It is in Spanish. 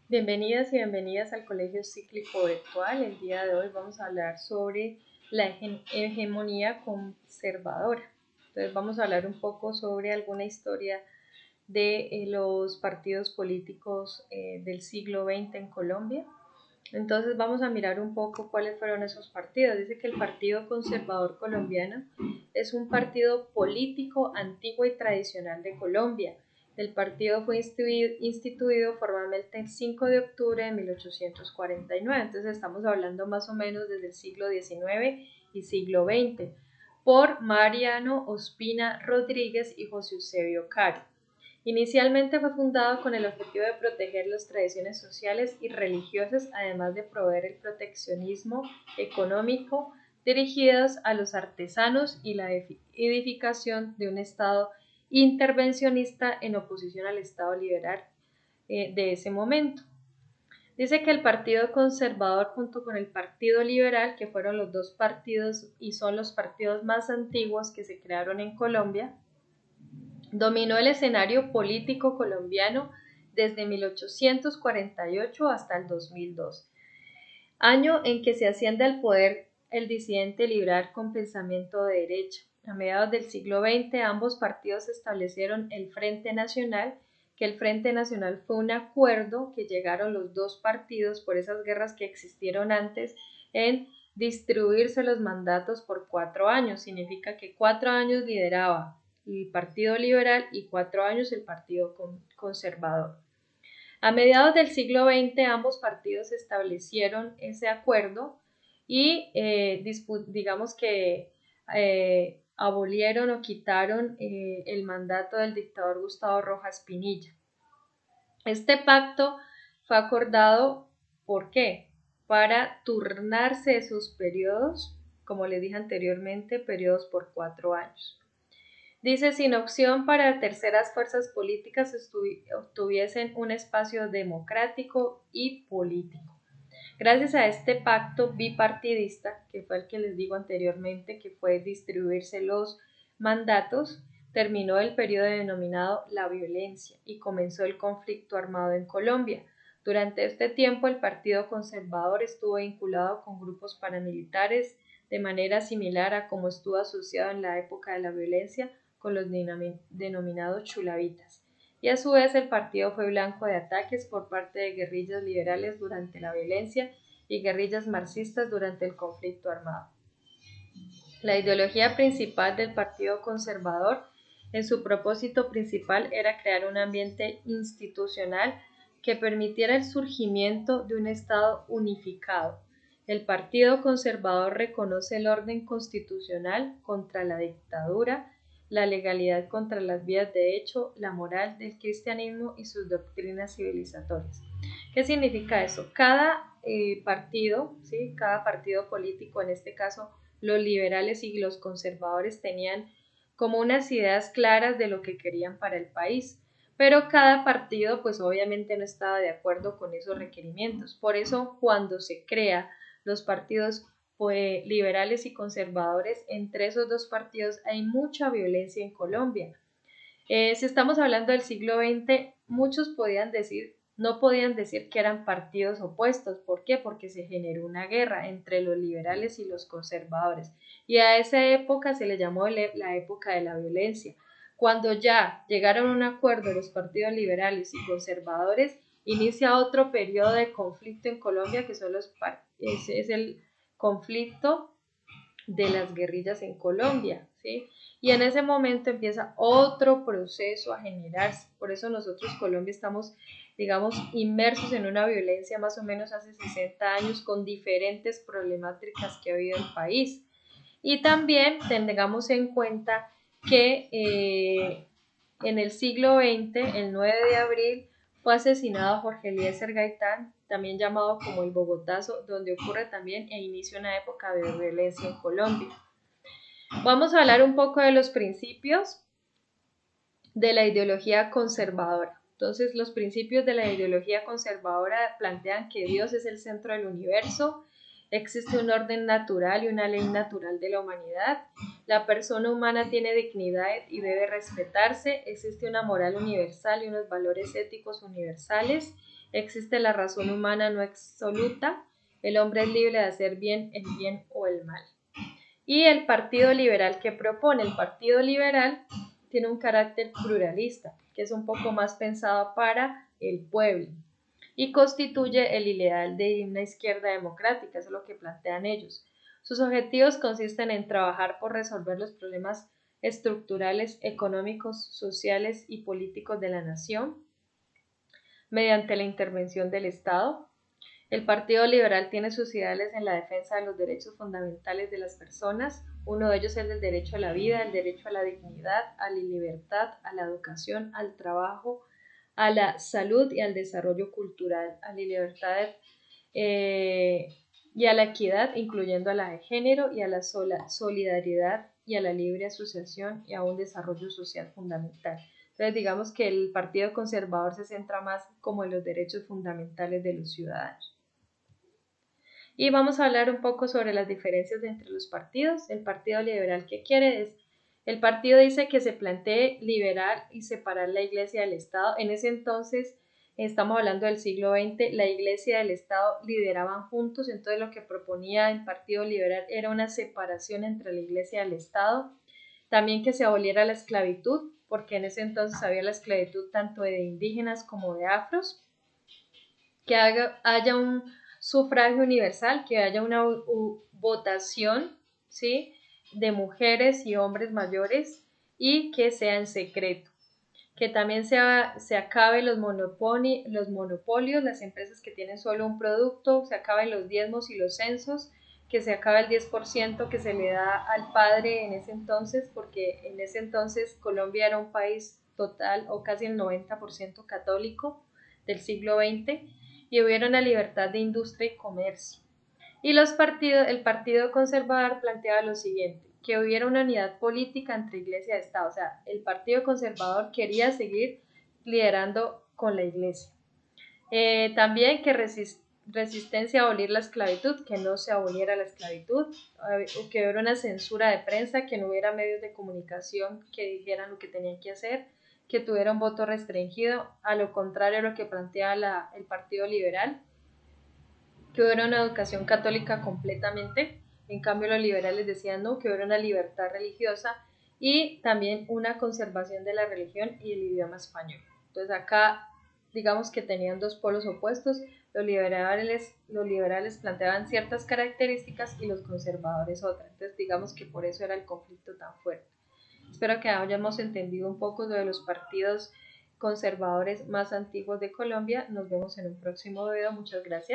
Bienvenidas y bienvenidas al Colegio Cíclico Virtual. El día de hoy vamos a hablar sobre la hegemonía conservadora. Entonces vamos a hablar un poco sobre alguna historia de los partidos políticos del siglo XX en Colombia. Entonces vamos a mirar un poco cuáles fueron esos partidos. Dice que el Partido Conservador Colombiano es un partido político antiguo y tradicional de Colombia. El partido fue instituido formalmente el 5 de octubre de 1849, entonces estamos hablando más o menos desde el siglo XIX y siglo XX, por Mariano Ospina Rodríguez y José Eusebio Cari. Inicialmente fue fundado con el objetivo de proteger las tradiciones sociales y religiosas, además de proveer el proteccionismo económico dirigidos a los artesanos y la edificación de un Estado intervencionista en oposición al Estado liberal de ese momento. Dice que el Partido Conservador junto con el Partido Liberal, que fueron los dos partidos y son los partidos más antiguos que se crearon en Colombia, dominó el escenario político colombiano desde 1848 hasta el 2002, año en que se asciende al poder el disidente liberal con pensamiento de derecha. A mediados del siglo XX, ambos partidos establecieron el Frente Nacional, que el Frente Nacional fue un acuerdo que llegaron los dos partidos por esas guerras que existieron antes en distribuirse los mandatos por 4 años. Significa que 4 años lideraba el Partido Liberal y 4 años el Partido Conservador. A mediados del siglo XX ambos partidos establecieron ese acuerdo y digamos que abolieron o quitaron el mandato del dictador Gustavo Rojas Pinilla. Este pacto fue acordado, ¿por qué? Para turnarse esos periodos, como les dije anteriormente, periodos por 4 años. Dice, sin opción para terceras fuerzas políticas obtuviesen un espacio democrático y político. Gracias a este pacto bipartidista, que fue el que les digo anteriormente, que fue distribuirse los mandatos, terminó el periodo denominado la violencia y comenzó el conflicto armado en Colombia. Durante este tiempo el Partido Conservador estuvo vinculado con grupos paramilitares de manera similar a como estuvo asociado en la época de la violencia con los denominados chulavitas, y a su vez el partido fue blanco de ataques por parte de guerrillas liberales durante la violencia y guerrillas marxistas durante el conflicto armado. La ideología principal del Partido Conservador en su propósito principal era crear un ambiente institucional que permitiera el surgimiento de un Estado unificado. El Partido Conservador reconoce el orden constitucional contra la dictadura, la legalidad contra las vías de hecho, la moral del cristianismo y sus doctrinas civilizatorias. ¿Qué significa eso? Cada partido, ¿sí? Cada partido político, en este caso los liberales y los conservadores, tenían como unas ideas claras de lo que querían para el país, pero cada partido pues obviamente no estaba de acuerdo con esos requerimientos. Por eso cuando se crea los partidos liberales y conservadores, entre esos dos partidos hay mucha violencia en Colombia. Si estamos hablando del siglo XX, muchos no podían decir que eran partidos opuestos. ¿Por qué? Porque se generó una guerra entre los liberales y los conservadores. Y a esa época se le llamó la época de la violencia. Cuando ya llegaron a un acuerdo los partidos liberales y conservadores, inicia otro periodo de conflicto en Colombia, que son es el conflicto de las guerrillas en Colombia, ¿sí? Y en ese momento empieza otro proceso a generarse. Por eso nosotros, Colombia, estamos, digamos, inmersos en una violencia más o menos hace 60 años con diferentes problemáticas que ha habido en el país. Y también tengamos en cuenta que en el siglo XX, el 9 de abril, fue asesinado Jorge Eliezer Gaitán, también llamado como el Bogotazo, donde ocurre también e inicia una época de violencia en Colombia. Vamos a hablar un poco de los principios de la ideología conservadora. Entonces, los principios de la ideología conservadora plantean que Dios es el centro del universo, existe un orden natural y una ley natural de la humanidad, la persona humana tiene dignidad y debe respetarse, existe una moral universal y unos valores éticos universales, existe la razón humana no absoluta, el hombre es libre de hacer bien el bien o el mal. Y el Partido Liberal que propone, el Partido Liberal tiene un carácter pluralista, que es un poco más pensado para el pueblo y constituye el ideal de una izquierda democrática, eso es lo que plantean ellos. Sus objetivos consisten en trabajar por resolver los problemas estructurales, económicos, sociales y políticos de la nación mediante la intervención del Estado. El Partido Liberal tiene sus ideales en la defensa de los derechos fundamentales de las personas. Uno de ellos es el derecho a la vida, el derecho a la dignidad, a la libertad, a la educación, al trabajo, a la salud y al desarrollo cultural, a la libertad y a la equidad, incluyendo a la de género y a la solidaridad y a la libre asociación y a un desarrollo social fundamental. Entonces digamos que el Partido Conservador se centra más como en los derechos fundamentales de los ciudadanos. Y vamos a hablar un poco sobre las diferencias entre los partidos. El Partido Liberal, ¿qué quiere? El partido dice que se plantee liberar y separar la Iglesia del Estado. En ese entonces, estamos hablando del siglo XX, la Iglesia y el Estado lideraban juntos, entonces lo que proponía el Partido Liberal era una separación entre la Iglesia y el Estado. También que se aboliera la esclavitud, porque en ese entonces había la esclavitud tanto de indígenas como de afros. Que haya un sufragio universal, que haya una votación, ¿sí?, de mujeres y hombres mayores y que sea en secreto. Que también se acabe los monopolios, las empresas que tienen solo un producto, se acaben los diezmos y los censos, que se acabe el 10% que se le da al padre en ese entonces, porque en ese entonces Colombia era un país total o casi el 90% católico del siglo XX, y hubiera una libertad de industria y comercio. Y el Partido Conservador planteaba lo siguiente, que hubiera una unidad política entre Iglesia y Estado. O sea, el Partido Conservador quería seguir liderando con la Iglesia. También que resistencia a abolir la esclavitud, que no se aboliera la esclavitud, que hubiera una censura de prensa, que no hubiera medios de comunicación que dijeran lo que tenían que hacer, que tuviera un voto restringido, a lo contrario a lo que plantea el Partido Liberal, que hubiera una educación católica completamente. En cambio los liberales decían no, que hubiera una libertad religiosa y también una conservación de la religión y el idioma español. Entonces acá digamos que tenían dos polos opuestos, los liberales planteaban ciertas características y los conservadores otras. Entonces digamos que por eso era el conflicto tan fuerte. Espero que hayamos entendido un poco de los partidos conservadores más antiguos de Colombia. Nos vemos en un próximo video. Muchas gracias.